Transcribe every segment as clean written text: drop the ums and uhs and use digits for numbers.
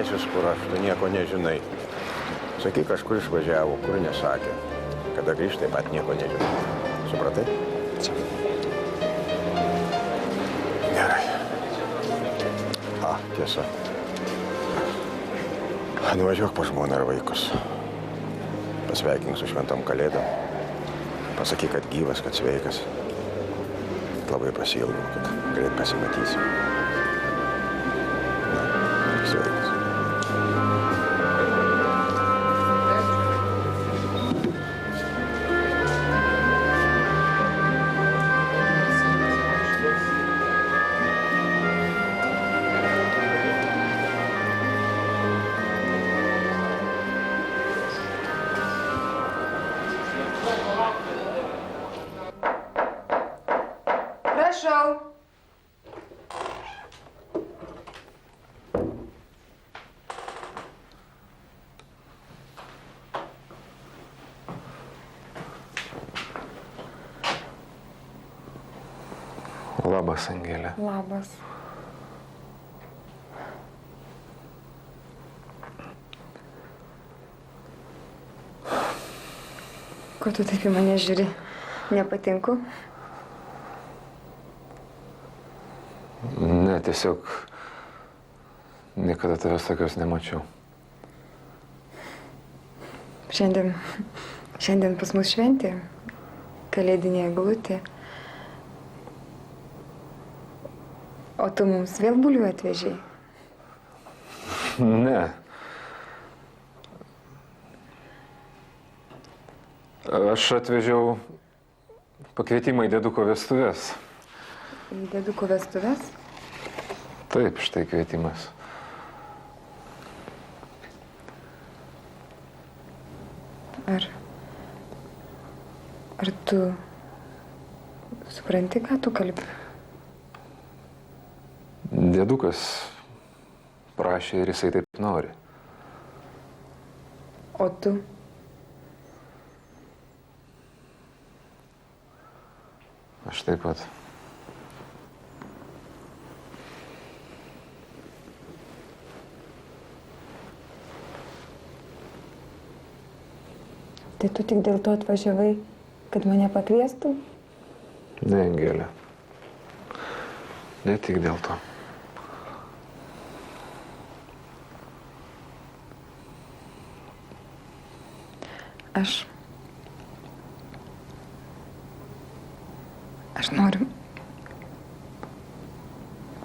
mėnesius, kur aš tu nieko nežinai. Sakyk, kažkur išvažiavo, kur nesakė. Kada grįžt, taip pat nieko nežinai. Supratai? Gerai. Tiesa. Nuvažiuok po žmoną ir vaikus. Pasveikink su šventom kalėdom. Pasakyk, kad gyvas, kad sveikas. Labai pasiilgau, kad greit pasimatysim. Sveikas. Prašau. Labas, Angelė. Labas. Ko tu taip į mane žiūri? Nepatinku? Ne, tiesiog niekada tavęs tokios nemačiau. Šiandien pas mus šventė, kalėdinė eglutė. O tu mums vėl bulių atvežei? Ne. Aš atvežiau pakvietimą į dėduko vestuvės. Į dėduko vestuvės? Taip, štai kvietimas. Ar tu supranti, ką tu kalbi? Dėdukas prašė ir jisai taip nori. O tu? Aš taip pat. Tai tu tik dėl to atvažiavai, kad mane pakviestų? Ne, Angelė. Ne tik dėl to.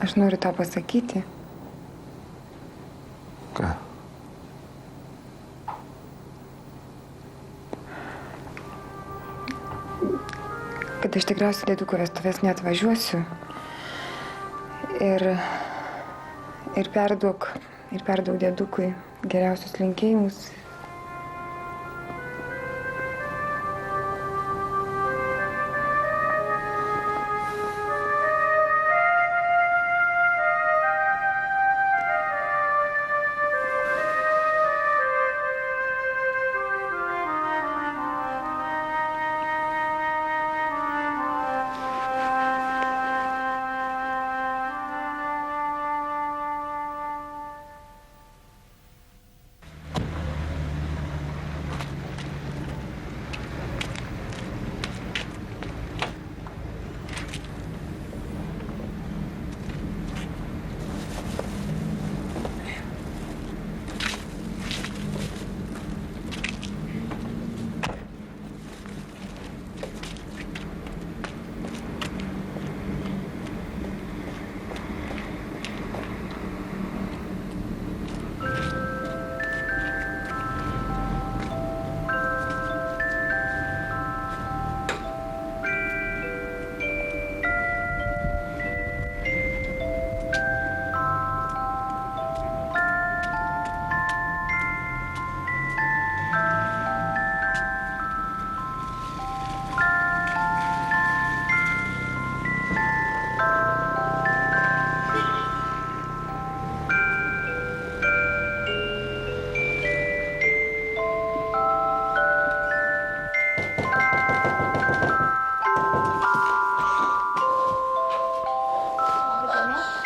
Aš noriu tau pasakyti. Ką? Kad aš tikriausiai dėduko vestuvės neatvažiuosiu. Ir perduok dėdukui geriausius linkėjimus.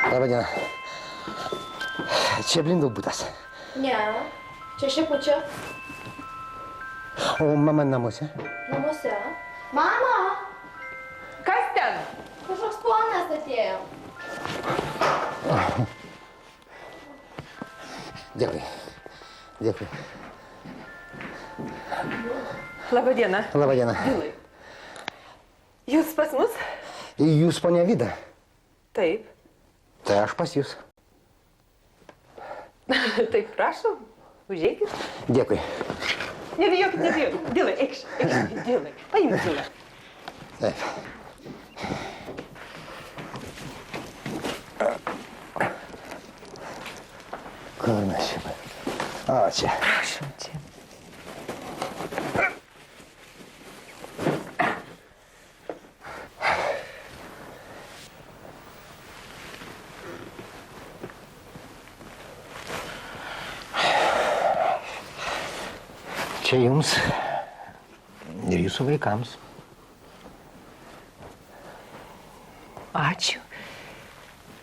Labą dieną. Čia blindų būtas. Ne, čia šepučio. O mama namuose? Namuose. Mama! Kas ten? Kažkoks ponas atėjo. Dėkui. Dėkui. Labadiena. Labadiena. Vilai. Jūs pas mus? Jūs ponia Vida? Taip. Tai aš pas jūs. Taip, prašom. Užeikit. Dėkui. Nebijokit, nebijokit. Dilai, eikš. Dilai. Paimk Dilą. Taip. Kur mes čia? O, čia. Prašom, čia. Čia jums ir jūsų vaikams. Ačiū.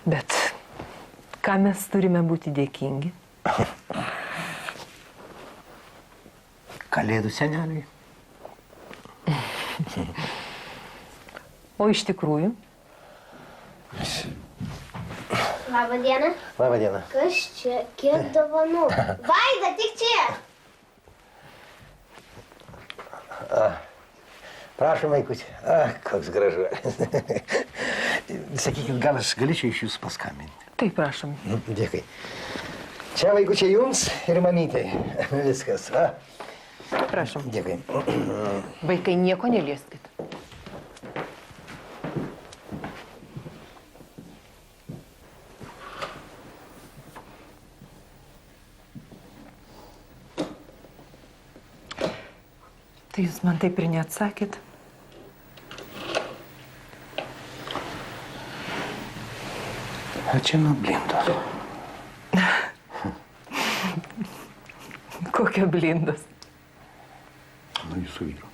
Bet ką mes turime būti dėkingi? Kalėdų seneliui. O iš tikrųjų? Labą dieną. Labą dieną. Kas čia? Kiek dovanų? Vaida, tik čia! Prašom, vaikuti. Koks gražuolis. Sakykit, gal aš galėčiau iš jūsų paskambinti? Taip, prašom. Dėkui. Čia vaikučiai jums ir mamytei. Viskas. Prašom. Dėkui. Vaikai, nieko nelieskit. Tai jūs man taip ir neatsakėt? A čia nuo blindos. Kokia blindas? Nuo jūsų vyro.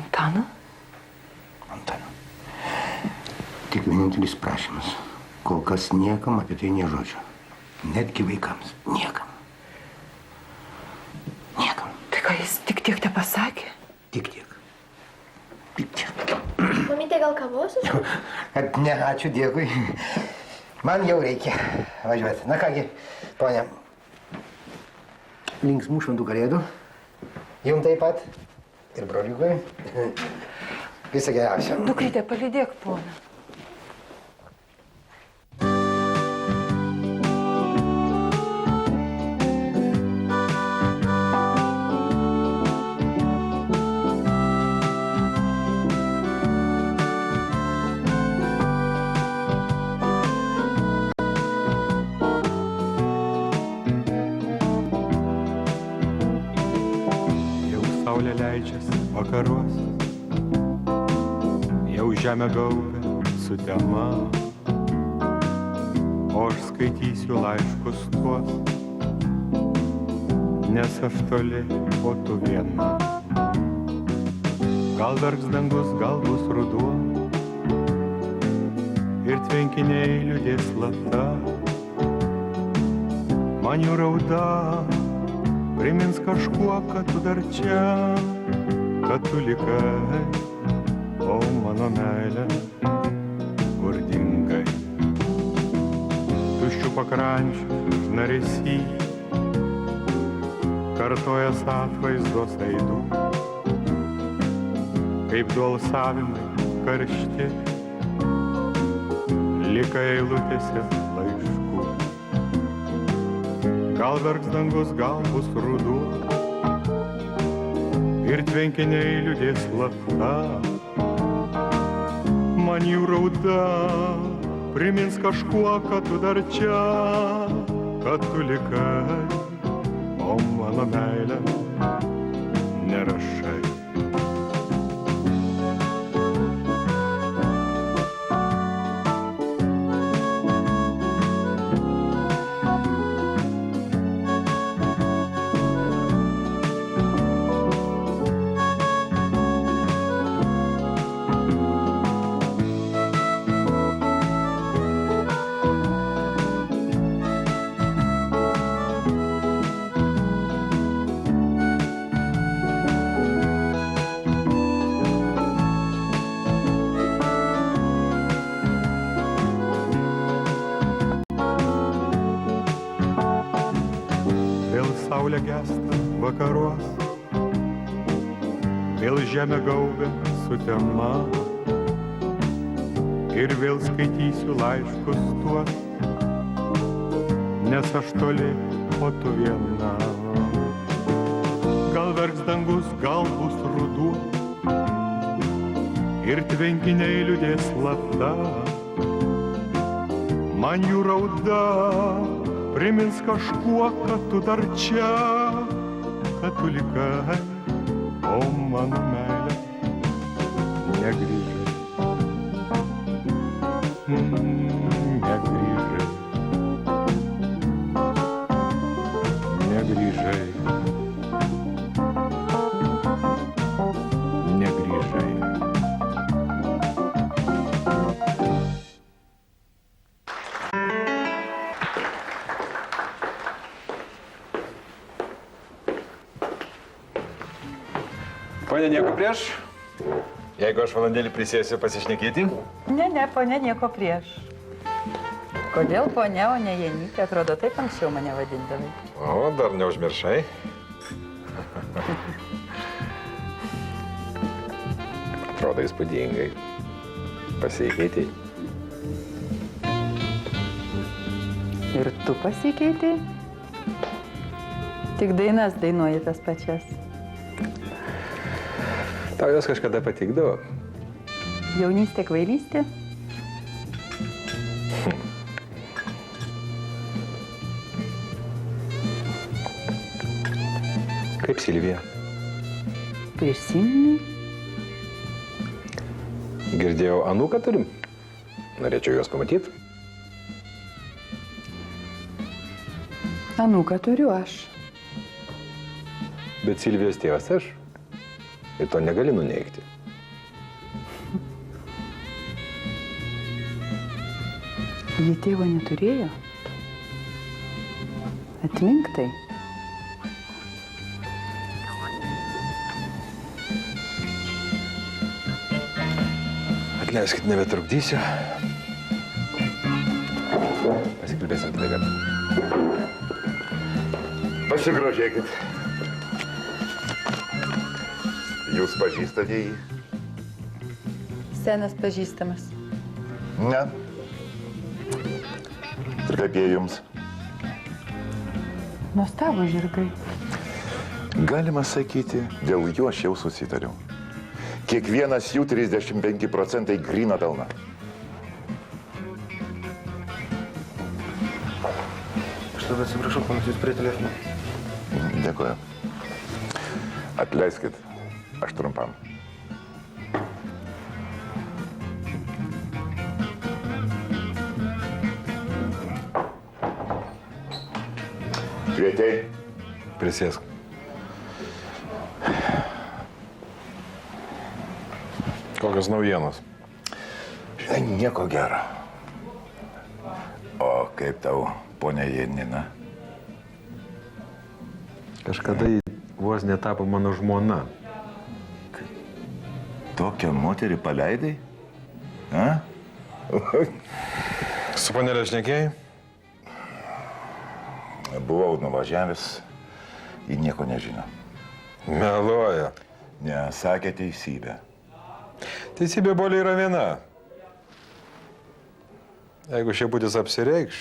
Antano? Antano. Tik vienintelis prašymas. Kol kas niekam apie tai nė žodžio. Netgi vaikams. Niekam. Niekam. Tai ką jis tik tiek te pasakė? Tik tiek. Tik tiek. Mamytė, gal kavos? Ne, ačiū, dėkui. Man jau reikia važiuoti. Na kągi, ponia. Linksmų šventų kalėdų. Jum taip pat. Ir broliukui. Visą geriausią. Dukrytė, palydėk poną. Saulė leidžiasi vakaruos, jau žemę gaubia sutema, o aš skaitysiu laiškus tuos, nes aš toli, o tu viena. Gal verks dangus, gal bus ruduo, ir tvenkiniai liūdės slapta. Man jų rauda primins kažkuo, kad tu dar čia, kad tu likai, o mano meilė, kur dingai. Tuščių pakrančių žnaresy, kartojas atvaizdos aidų, kaip du alsavimai karšti, likai eilutėse laiškų. Gal verks dangus, gal bus ruduo, ir tvenkiniai liūdės slapta. Man jų rauda primins kažkuo, kad tu dar čia, kad tu likai, o mano meilė nerašai. vakaruos, vėl žemė gaubia sutema ir vėl skaitysiu laiškus tuos, nes aš toli, o tu viena. Gal verks dangus, gal bus ruduo ir tvenkiniai liūdės slapta. Man jų rauda primins kažkuo, kad tu dar čia, kad tu likai, o mano meilė negrįžai. Negrįžai. Negrįžai. Negrįžai. Ponia, nieko prieš? Jeigu aš valandėlį prisėsiu pasišnekėti? Ne, ponia, nieko prieš. Kodėl ponia, o ne Janytė? Atrodo, taip anksčiau mane vadindavai. O, dar neužmiršai. Atrodo įspūdingai. Pasikeitei. Ir tu pasikeitei? Tik dainas dainuoji tas pačias. Tau jos kažkada patikdavo? Jaunystė, kvailystė? Kaip Silvija? Prisimeni? Girdėjau, anūką turim. Norėčiau juos pamatyti. Anūką turiu aš. Bet Silvijos tėvas aš. Ir to negali nuneigti. Ji tėvo neturėjo. Atmink tai. Atleiskit, nebetrukdysiu. Pasikalbėsim kitą kartą. Pasigrožėkit. Jūs pažįstate jį? Senas pažįstamas. Ne. Ir kaip jie jums? Nuostabų žirgai. Galima sakyti, dėl jų aš jau susitariau. Kiekvienas jų 35% gryno pelną. Aš tada atsiprašau, panas jūs prie telefono. Dėkuoju. Atleiskit, aš trumpam. Kvietei? Prisėsk. Kokios naujienos? Žinai, nieko gero. O kaip tau, ponia Janina? Kažkada ji vos netapo mano žmona. Tokią moterį paleidai? A? Su panelė šnekėjai? Buvau nuvažiavęs, ji nieko nežino. Meluoja. Nesakė teisybę. Teisybė boliai yra viena. Jeigu Šeputis apsireikš,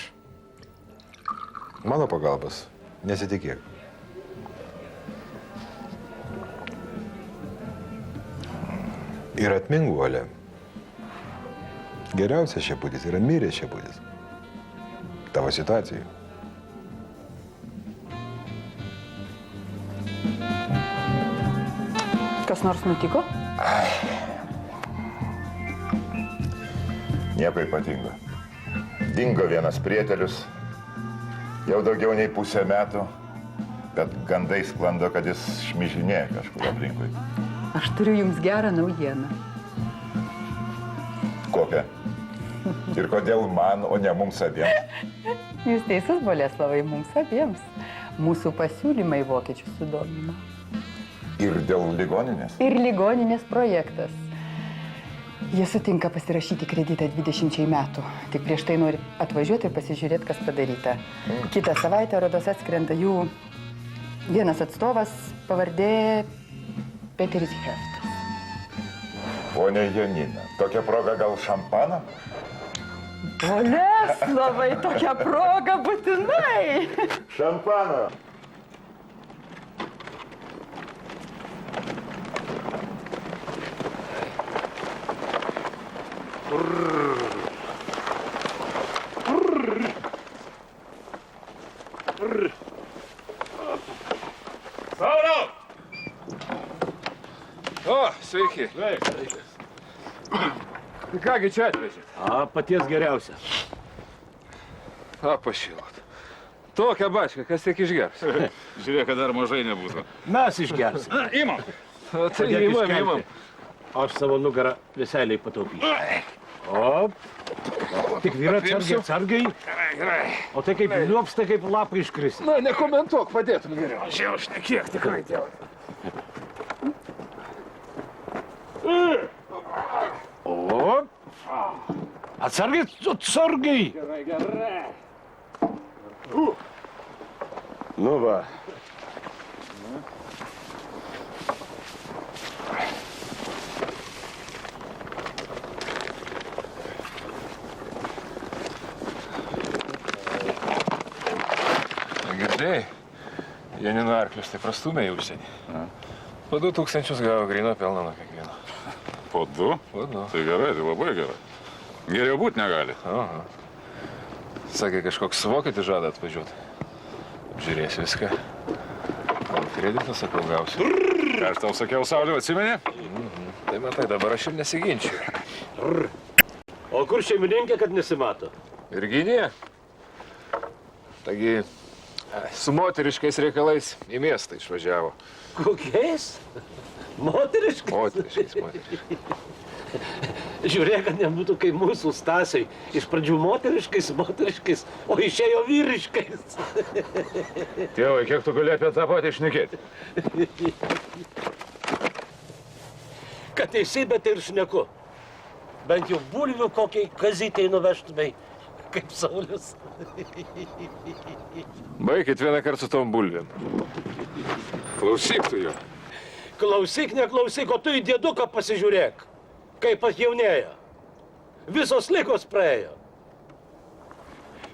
mano pagalbos nesitikėk. Ir atmink, Uolė. Geriausias Šeputis yra miręs Šeputis. Tavo situacijai. Kas nors nutiko? Nieko ypatingo. Dingo vienas prietelius, jau daugiau nei pusę metų, bet gandai sklando, kad jis šmižinėja kažkur aplinkui. Aš turiu jums gerą naujieną. Kokią? Ir kodėl man, o ne mums abiems? Jūs teisus, Boleslavai, mums abiems. Mūsų pasiūlymai vokiečių sudomino. Ir dėl ligoninės? Ir ligoninės projektas. Jie sutinka pasirašyti kreditą 20 metų. Tik prieš tai nori atvažiuoti ir pasižiūrėti, kas padaryta. Kitą savaitę rodos atskrenda jų Vienas atstovas pavardė Peteris Heftas. Ponia Janina, tokia proga gal šampaną? Boleslavai, tokia proga būtinai. Šampaną! Sauliau! O, sveiki. Sveiki. Tai kągi čia atvežėt? Paties geriausia. Pašilot. Tokią bačką, kas tiek išgers? Žiūrėk, kad dar mažai nebūtų. Mes išgersim. Imam. Tai Padėk imam, iškelti. imam. Aš savo nugarą viseliai pataupysiu. O, tik vyra atsargiai, atsargiai. Gerai. O tai kaip liuopsta, kaip lapai iškris. Na, nekomentuok, padėtum geriau. Aš jau šnekėk tikrai, tėvai. O, atsargiai, atsargiai. Gerai, gerai. Nu va. Girdėjai, Janino arklius tai prastumė į užsienį. Po 2000 gavo gryno pelno nuo kiekvieno. Po 2? Po 2. Tai gerai, tai labai gerai. Geriau būt negali. Aha. Sakė, kažkoks vokietis žada atvažiuoti. Apžiūrėsiu viską. Gal kreditą, sakau, gausiu. Ką aš tau sakiau, Sauliau, atsimeni? Tai matai, dabar aš ir nesiginčiu. O kur šeimininkė, kad nesimato? Virginija? Taigi, su moteriškais reikalais į miestą išvažiavo. Kokiais? Moteriškai? Moteriškais. Žiūrėk, kad nebūtų kaip mūsų Stasiai. Iš pradžių moteriškais, o išėjo vyriškais. Tėvai, kiek tu gali apie tą patį šnekėti? Kad teisybė tai ir šneku. Bent jau bulvių kokiai kazytei nuvežtumei, kaip Saulius. Baikit vieną kartą su tom bulvėm. Klausyk tu jo. Klausyk, neklausyk, o tu į dėduką pasižiūrėk. Kaip atjaunėjo. Visos ligos praėjo.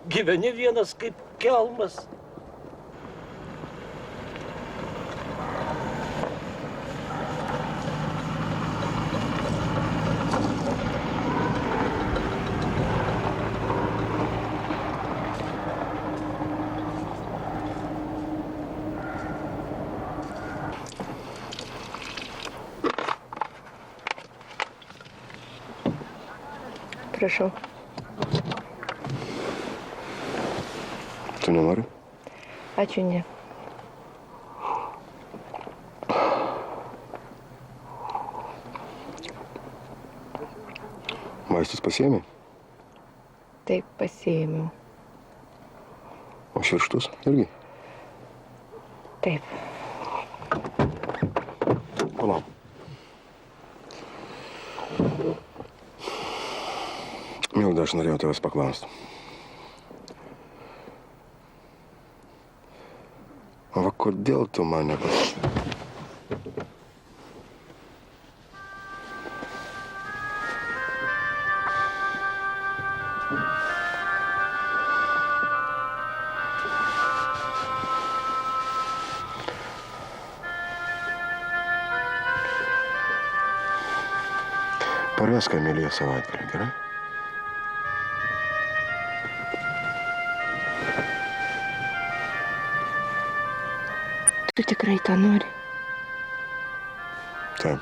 Gyveni vienas kaip kelmas. Prašau. Tu nenori? Ačiū, ne. Vaistus pasiėmė? Taip, pasiėmiau. O švirkštus irgi? Taip. Palauk. Milda, aš norėjau tavęs paklausti. O va kodėl tu man nepasakei? Parvesk Emiliją savaitgalį, gerai? Tu tikrai tą nori? Taip.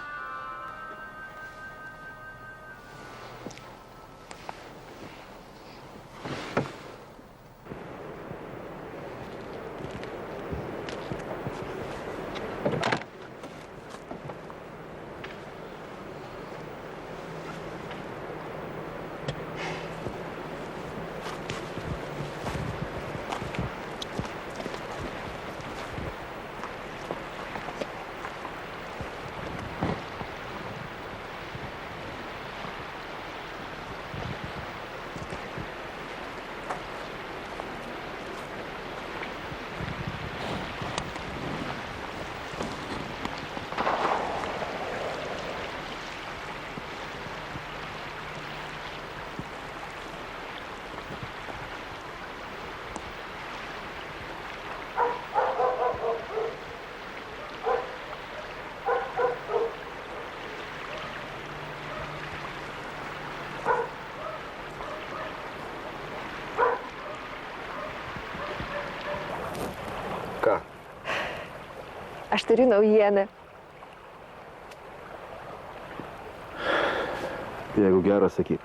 Aš turiu naujieną. Jeigu geras, sakyk.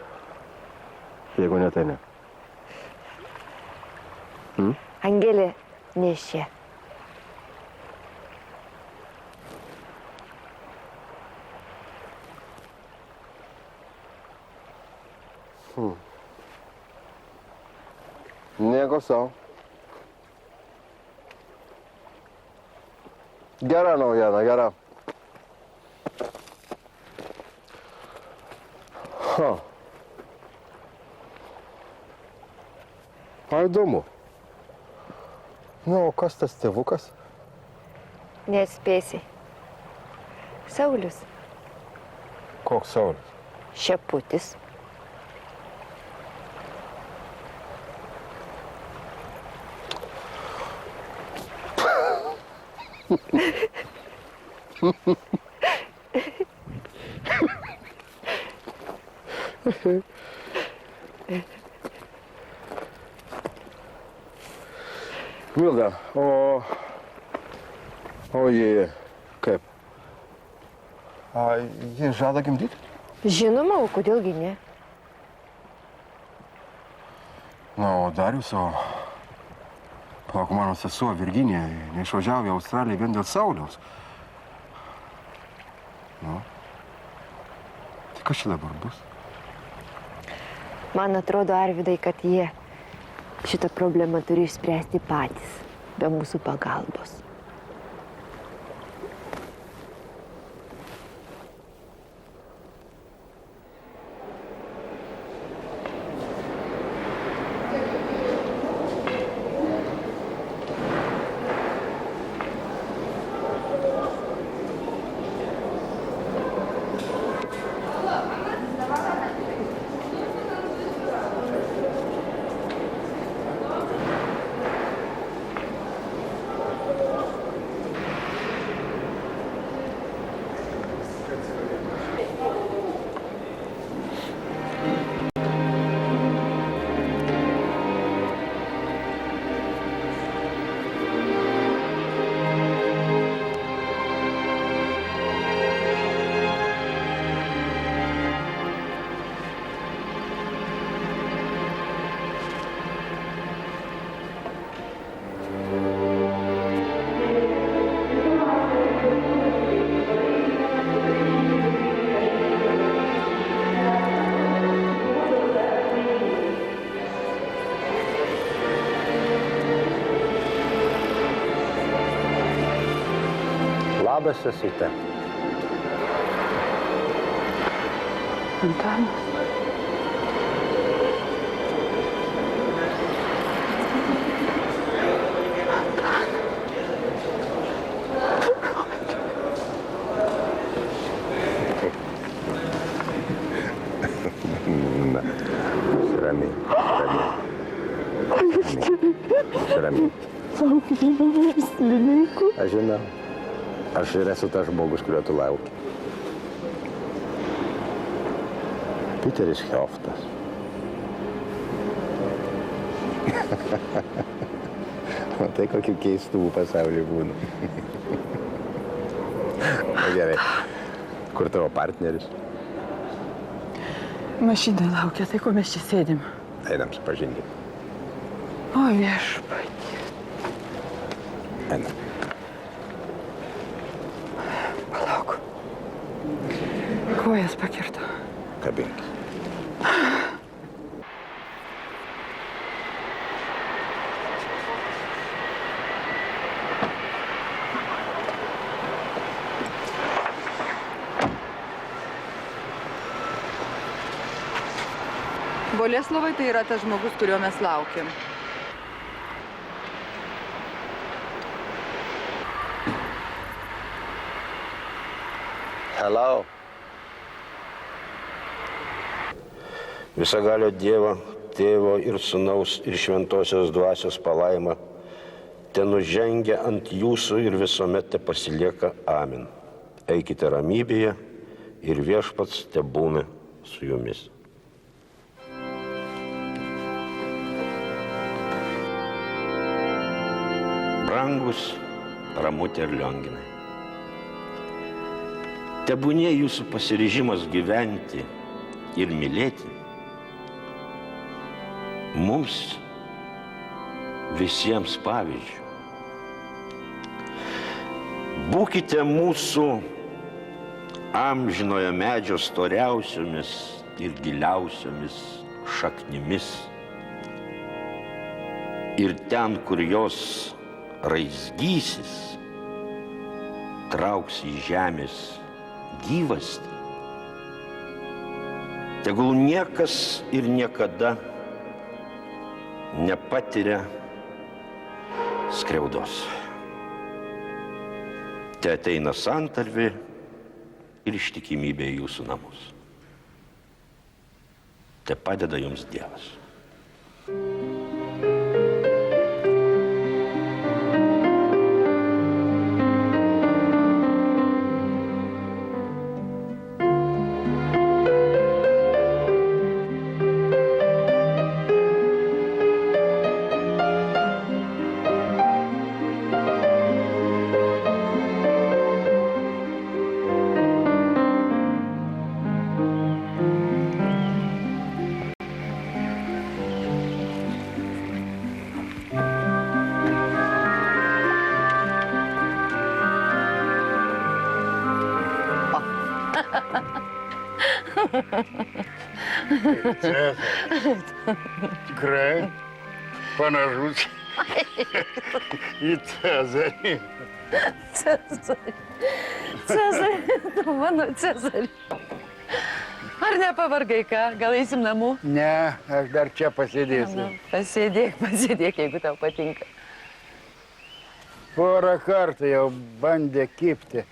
Jeigu ne, tai ne. Angelė nešė. Nieko sau. Gera naujiena, gera. Įdomu. O kas tas tėvukas? Nespėsi. Saulius. Koks Saulius? Šeputis. Milda, o jie kaip? Jie žada gimdyti? Žinoma, o kodėlgi ne? O Darius, palauk, mano sesuo Virginija neišvažiavo į Australiją vien dėl Sauliaus. Tai kas čia dabar bus? Man atrodo, Arvydai, kad jie šitą problemą turi išspręsti patys, be mūsų pagalbos. Labas, sesute. Antanas. Ramiai. Aš žinau. Aš ir esu tas žmogus, kurio tu lauki. Piteris Hjoftas. Tai kokių keistų pasaulyje būna. Gerai. Kur tavo partneris? Mašina laukia, tai ko mes čia sėdim? Einam supažindinti. O viešpatie. Einam. Palauk. Kojas pakirto. Kabinkis. Boleslovai tai yra tas žmogus, kurio mes laukiam. Hello. Visagalio Dievo, Tėvo ir Sūnaus ir Šventosios Dvasios palaima tenužengia ant jūsų ir visuomet te pasilieka. Amen. Eikite ramybėje ir viešpats tebūna su jumis. Brangus Ramutė ir Lionginai. Tebūnie jūsų pasiryžimas gyventi ir mylėti mums visiems pavyzdžių. Būkite mūsų amžinojo medžio storiausiomis ir giliausiomis šaknimis. Ir ten, kur jos raizgysis, trauks į žemės gyvastį. Tegul niekas ir niekada nepatiria skriaudos. Te ateina santarvė ir ištikimybė į jūsų namus. Te padeda jums Dievas. Tikrai panašus į Cezarį. Cezarį, mano Cezarį. Ar nepavargai ką? Gal eisim namų? Ne, aš dar čia pasėdėsiu. Pasėdėk, jeigu tau patinka. Porą kartų jau bandė kibti.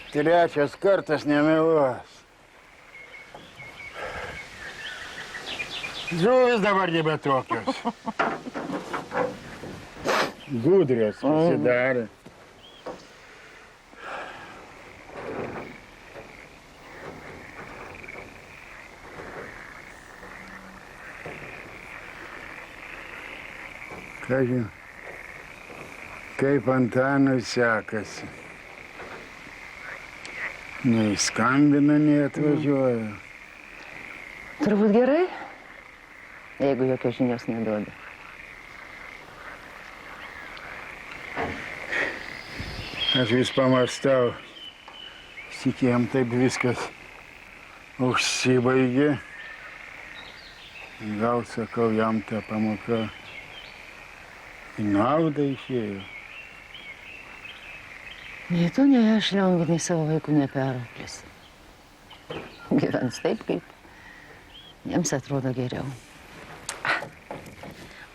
Trečias kartas nemeluos. Žuvis dabar nebe tokios. Gudrios pasidarė. Kažin, kaip Antanui sekasi. Nei skambina, nei atvažiuoja. Turbūt gerai, jeigu jokios žinios neduoda. Aš vis pamastau, sikėjom taip viskas užsibaigė. Gal, sakau, jam ta pamoka į naudą išėjo. Nei tu, nei aš, Lionginai, savo vaikų neperauklėsi. Gyvens taip, kaip jiems atrodo geriau.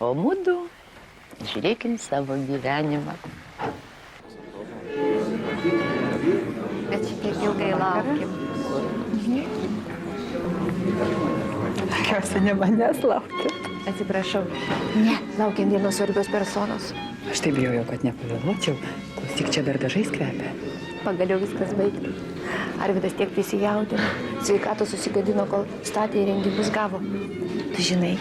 O mudu žiūrėkim savo gyvenimą. Bet šitiek ilgai laukim. Tikiuosi, ne manęs laukia. Atsiprašau. Ne, laukiam vienos svarbios personos. Aš taip bijojau, kad nepavėluočiau. Klausyk, čia dar dažais kvepia. Pagaliau viskas baigta. Arvydas tiek prisijaudino. Sveikatos susigadino, kol statė įrengimus gavo. Tu žinai,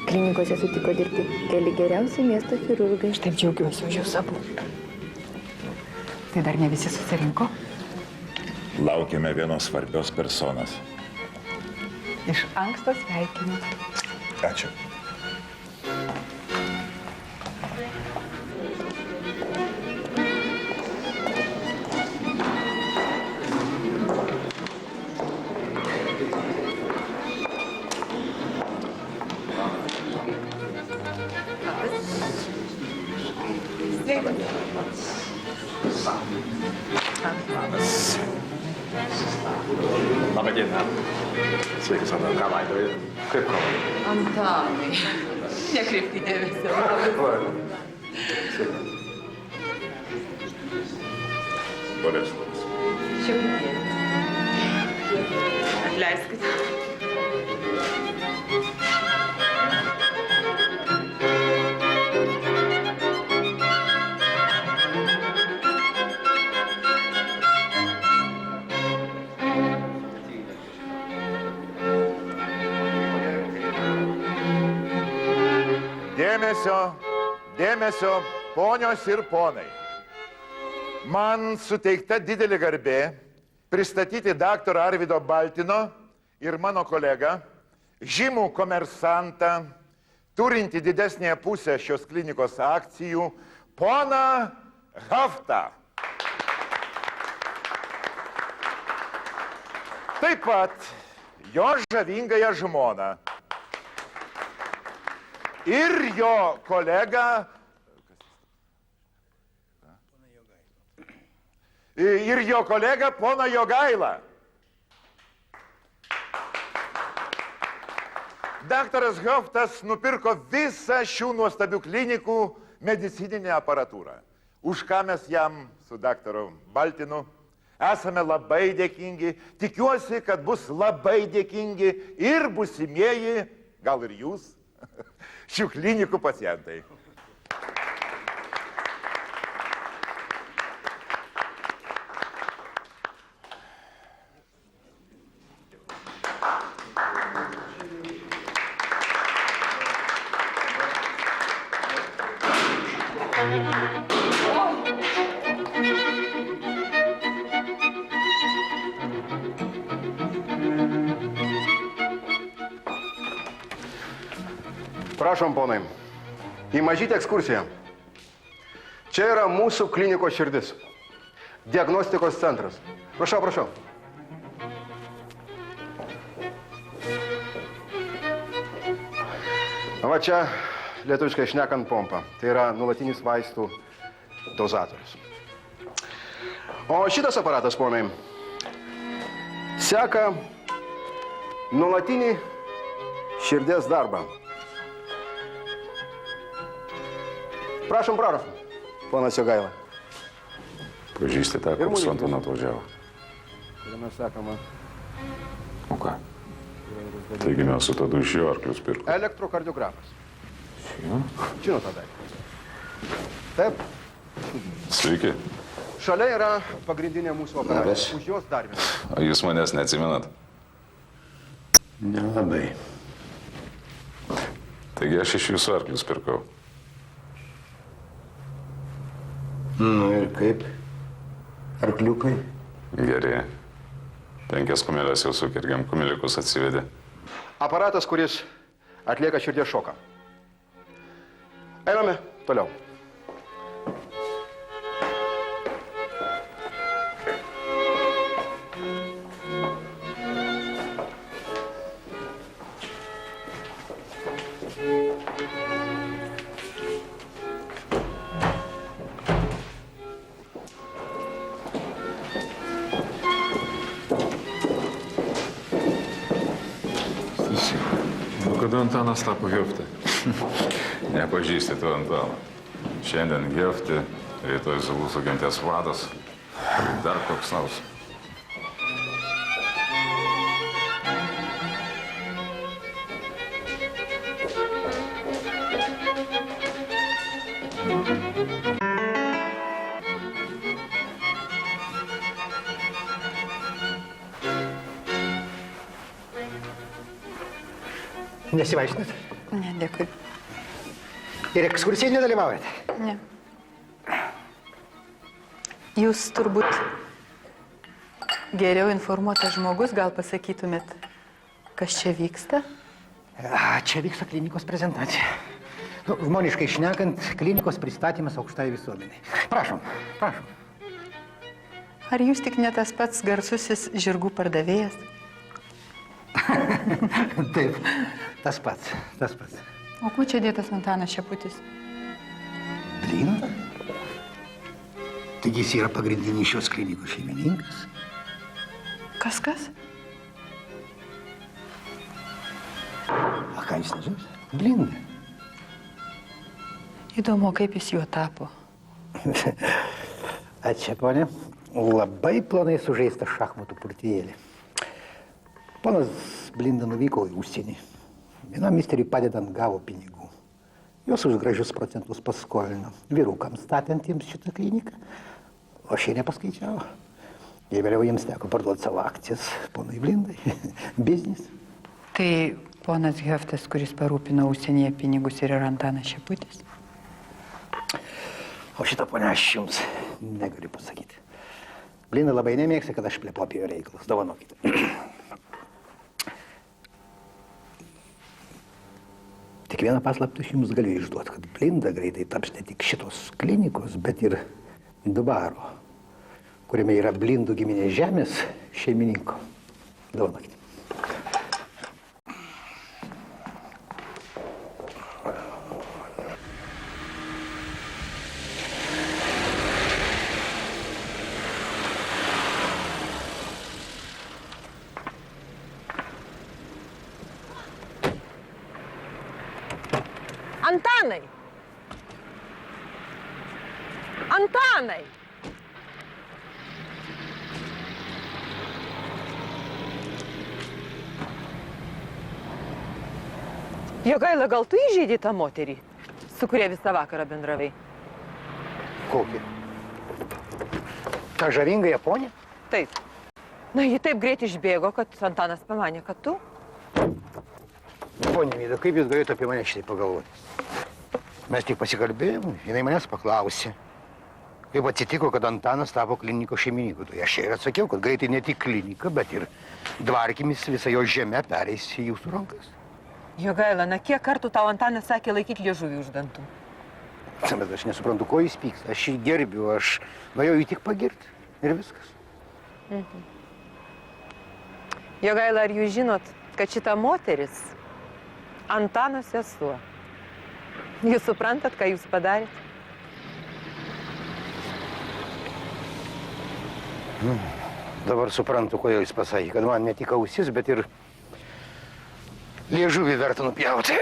klinikose sutiko dirbti keli geriausi miesto chirurgai. Aš taip džiaugiuosi už jūs abu. Tai dar ne visi susirinko? Laukiame vienos svarbios personos. Iš anksto sveikinu. Ačiū. Labą dieną. Sveikas, Antanai. Ką laidoji? Kaip kalba? Antanai, nekreipk dėmesio. Boleslavas. Atleiskit. Dėmesio, dėmesio, ponios ir ponai. Man suteikta didelė garbė pristatyti daktaro Arvydo Baltino ir mano kolegą, žymų komersantą, turinti didesnėje pusę šios klinikos akcijų, poną Haftą. Taip pat jo žavingąją žmoną ir jo kolegą poną Jogailą. Daktaras Haftas nupirko visą šių nuostabių klinikų medicininę aparatūrą, už ką mes jam su daktaru Baltinu esame labai dėkingi. Tikiuosi, kad bus labai dėkingi ir būsimieji, gal ir jūs, šių klinikų pacientai. Prašom, ponai, į mažytę ekskursiją. Čia yra mūsų klinikos širdis. Diagnostikos centras. Prašau, prašau. Va čia, lietuviškai šnekant, pompa. Tai yra nuolatinis vaistų dozatorius. O šitas aparatas, ponai, seka nuolatinį širdies darbą. Prašom, ponas Jogaila. Pažįsti tą, kur su Antonu atvažiavo? Kuriame sakoma. O ką? Taigi mes su tadu iš jo arklius pirko. Elektrokardiografas. Žinot tą daiktą? Taip. Sveiki. Šalia yra pagrindinė mūsų operacija. Už jos dar vienas. O jūs manęs neatsimenat? Nelabai. Taigi aš iš jūsų arklius pirkau. Nu ir kaip? Arkliukai? Geri. 5 kumelės jau sukirgiam, kumeliukus atsivedė. Aparatas, kuris atlieka širdies šoką. Einame toliau. Kada Antanas tapo Hefti? Nepažįsti tu Antaną. Šiandien Hefti, rytoj Zalusų genties vadas, dar koks nors. Nesivaišinat? Ne, dėkui. Ir ekskursijai nedalyvaujate? Ne. Jūs turbūt geriau informuotas žmogus, gal pasakytumėt, kas čia vyksta? Čia vyksta klinikos prezentacija. Žmoniškai šnekant, klinikos pristatymas aukštai visuomeniai. Prašom, prašom. Ar jūs tik ne tas pats garsusis žirgų pardavėjas? Taip, tas pats. O kuo čia dėtas Antanas Šeputis? Blinda? Taigi jis yra pagrindinis šios klinikos šeimininkas. Kas? A ką jis nežinot? Blinda. Įdomu, kaip jis juo tapo. Ačiū, ponė. Labai planai sužaista šachmatų partijėlė. Ponas Blinda nuvyko į užsienį. Vienam misteriui padedant gavo pinigų. Jos už gražius procentus paskolino vyrukams statantiems šitą kliniką, o šie nepaskaičiavo. Ir vėliau jiems teko parduoti savo akcijas ponui Blindai. Biznis. Tai ponas Heftas, kuris parūpino užsienyje pinigus, ir yra Antanas Šeputis? O šitą, ponia, aš jums negaliu pasakyti. Blinda labai nemėgsta, kad aš plepu apie jo reikalus. Dovanokite. Tik vieną paslaptį aš jums galiu išduoti, kad Blinda greitai taps ne tik šitos klinikos, bet ir dvaro, kuriame yra Blindų giminės žemės šeimininko. Dovanokite. Antanai! Antanai! Jogaila, gal tu įžeidei tą moterį, su kuria visą vakarą bendravai? Kokį? Ta žavinga Japonė? Taip. Na, ji taip greit išbėgo, kad Antanas pamanė, kad tu. Ponia Vida, kaip jūs galėjote apie mane šitai pagalvoti? Mes tik pasikalbėjom, jinai manęs paklausė. Kaip atsitiko, kad Antanas tapo klinikos šeimininku. Tai aš ir atsakiau, kad greitai ne tik klinika, bet ir dvarkimis visa jo žemė pereis į jūsų rankas. Jogaila, na kiek kartų tau Antanas sakė laikyti liežuvį už dantų? Bet aš nesuprantu, ko jis pyksta. Aš jį gerbiu, aš norėjau jį tik pagirti. Ir viskas. Jogaila, ar jūs žinot, kad šita moteris Antano sesuo? Jūs suprantat, ką jūs padarėt? Dabar suprantu, kodėl jis pasakė, kad man ne tik ausis, bet ir liežuvį verta nupjauti.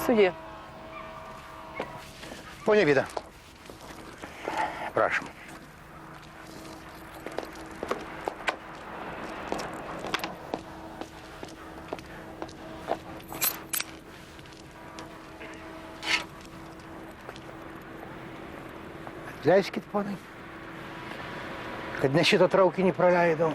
Sudie. Ponia Vida, prašom. Leiskit, ponai, kad ne šitą traukinį praleidau.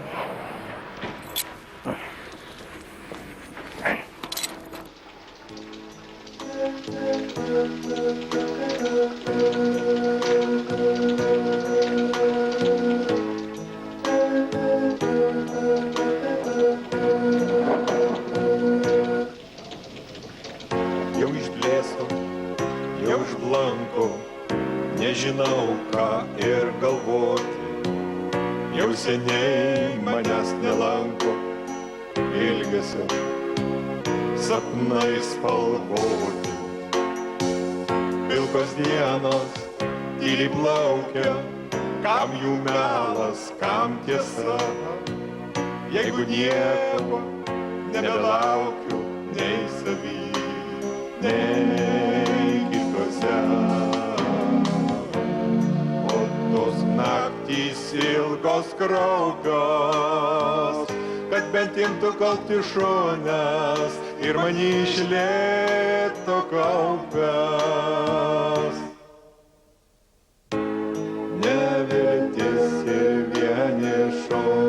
Jau išblėso, jau išblanko, nežinau, ką ir galvoti. Jau seniai manęs nelanko ilgesio sapnai spalvoti. Pilkos dienos tyliai plaukia, kam jų melas, kam tiesa. Jeigu nieko nebelaukiu nei savy, nei kituose. Tos naktys ilgos kraupios, kad bent imtų kaupti šones ir mani iš lėto kaupias. Neviltis ir vienišumas.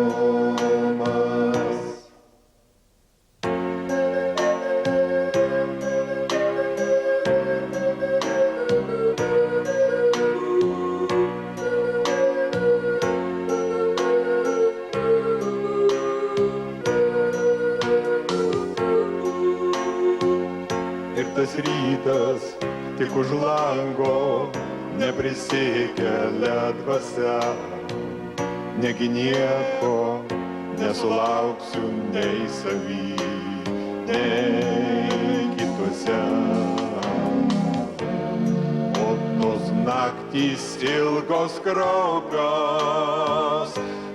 Tas rytas tik už lango neprisikelia dvasia. Negi nieko nesulauksiu nei savy, nei kituose. O tos naktys ilgos kraupios,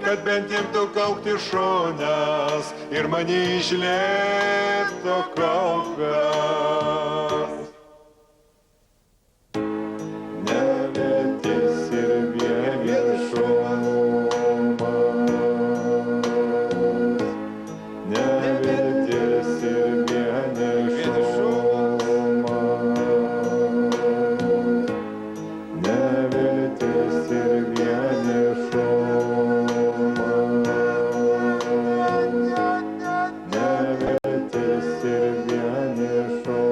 kad bent imtų kaukti šones ir mani iš lėto kaupias. Neviltis ir vienišumas. Neviltis ir vienišumas. Neviltis ir vienišumas. Neviltis ir vienišumas.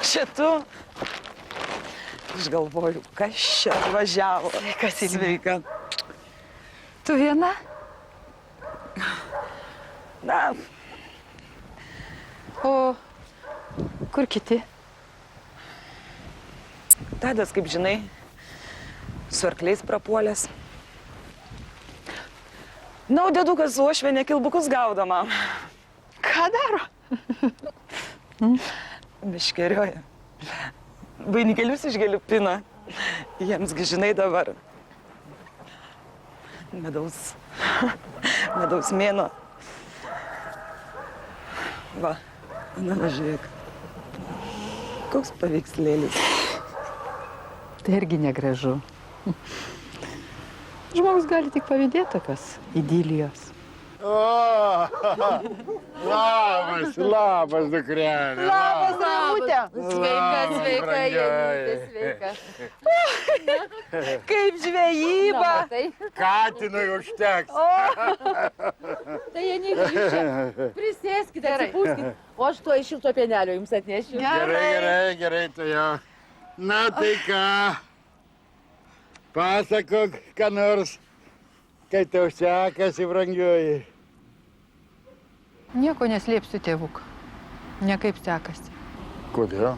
Čia tu? Aš galvoju, kas čia atvažiavo. Sveika, Silvija. Sveika. Tu viena? Na. O kur kiti? Tadas, kaip žinai, su arkliais prapuolęs. Na, o dėdukas su uošvienė kilbukus gaudama. Ką daro? Miškerioja. Vainikėlius iš gėlių pina. Jiemsgi žinai dabar. Medaus mėno. Va, na, žiūrėk. Koks paveikslėlis. Tai irgi negražu. Žmogus gali tik pavydėti tokios idilijos. O, labas, dukrelė. Labas, Ramutė. Sveika, Janutė, sveika. Kaip žvejyba. Katinui užteks. Tai Janika, jūs čia prisėskite, atsipūskite, o aš tuo iš šilto pienelio jums atnešiu. Gerai, tai jau. Na tai ką, pasakok, ką nors, kai tau sekasi, brangioji. Nieko neslėpsiu, tėvuk. Nekaip sekasi. Kodėl?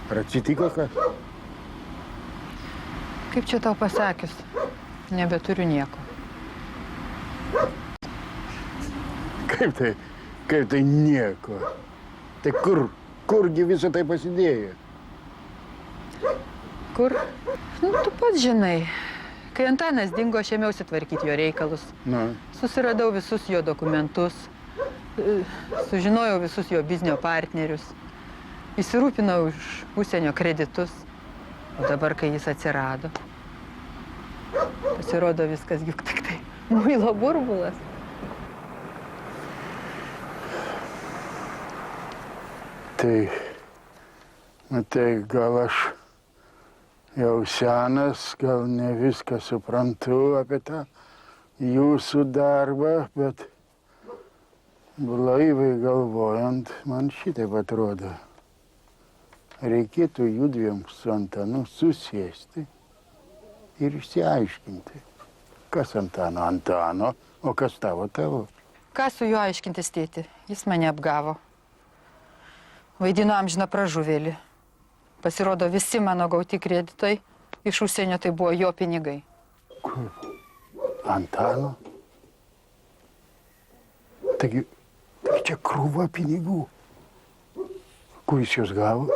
Ar atsitiko kas? Kaip čia tau pasakius? Nebeturiu nieko. Kaip tai nieko? Tai kurgi visą tai pasidėjo? Kur? Nu, tu pats žinai. Kai Antanas dingo, aš ėmiausi tvarkyti jo reikalus. Na. Susiradau visus jo dokumentus, sužinojau visus jo biznio partnerius, įsirūpinau iš užsienio kreditus. O dabar, kai jis atsirado, pasirodo viskas juk tik tai muilo burbulas. Tai gal aš jau senas, gal ne viską suprantu apie tą jūsų darbą, bet blaiviai galvojant, man šitaip atrodo. Reikėtų judviem su Antanu susėsti ir išsiaiškinti, kas Antano, o kas tavo. Ką su juo aiškintis, tėti? Jis mane apgavo. Vaidino amžiną pražuvėlį. Pasirodo, visi mano gauti kreditai iš užsienio tai buvo jo pinigai. Kur? Antano? Taigi čia krūva pinigų. Kur jis juos gavo?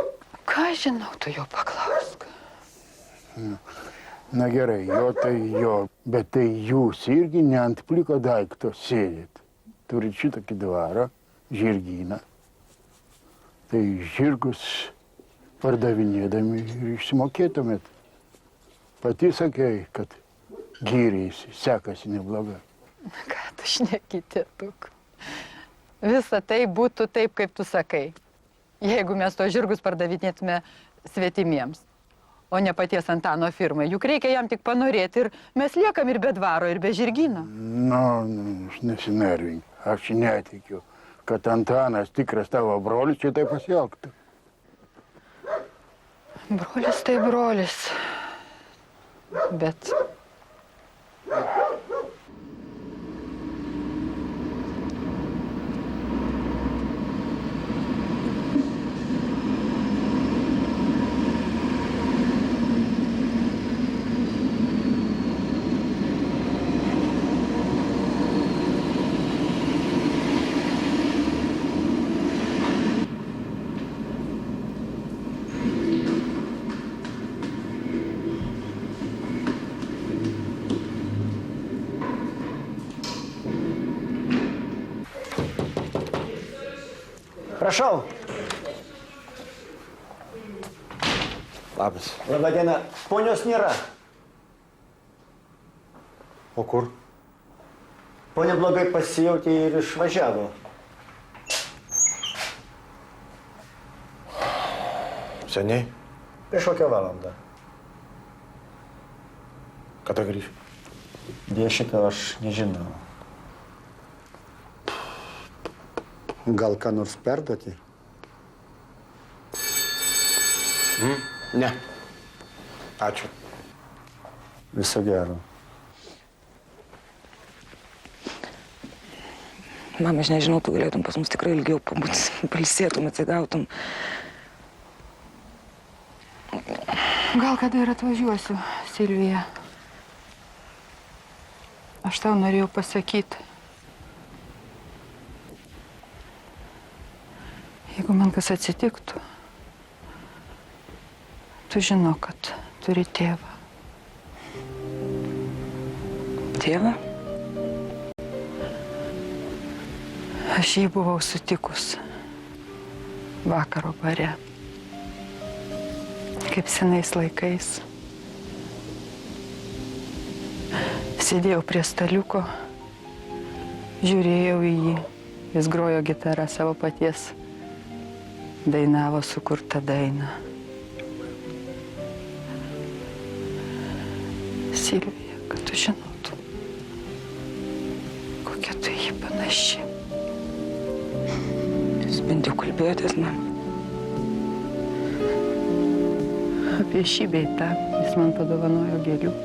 Ką žinau, tu jo paklausk. Na gerai, jo tai jo, bet tai jūs irgi ne ant pliko daikto sėdit. Turit šitokį dvarą, žirgyną. Tai žirgus pardavinėdami ir išsimokėtumėt. Pati sakei, kad gyreisi, sekasi neblogai. Ką tu šneki, tėtuk? Visa tai būtų taip, kaip tu sakai. Jeigu mes to žirgus pardavinėtume svetimiems, o ne paties Antano firmai. Juk reikia jam tik panorėti ir mes liekam ir be dvaro, ir be žirgyno. Aš nesinervink. Aš netikiu, kad Antanas tikras tavo brolis čia taip pasielgtų. Brolis tai brolis. Bet... Prašau. Labas. Labadiena. Ponios nėra. O kur? Ponia blogai pasijautė ir išvažiavo. Seniai? Prieš kokią valandą. Kada grįš? Šito aš nežinau. Gal ką nors perduoti? Ne. Ačiū. Viso gero. Mama, aš nežinau, tu galėtum pas mus tikrai ilgiau pabūti, palsėtum, atsigautum. Gal kada ir atvažiuosiu, Silvija. Aš tau norėjau pasakyti. Jeigu man kas atsitiktų, tu žino, kad turi tėvą. Tėvą? Aš jį buvau sutikus vakaro bare, kaip senais laikais. Sėdėjau prie staliuko, žiūrėjau į jį, jis grojo gitarą savo paties, dainavo sukurtą dainą. Silvija, kad tu žinotum, kokia tu jį panaši. Jūs bent jau kalbėjotės, man. Apie šį bei tą jis man padovanojo gėlių.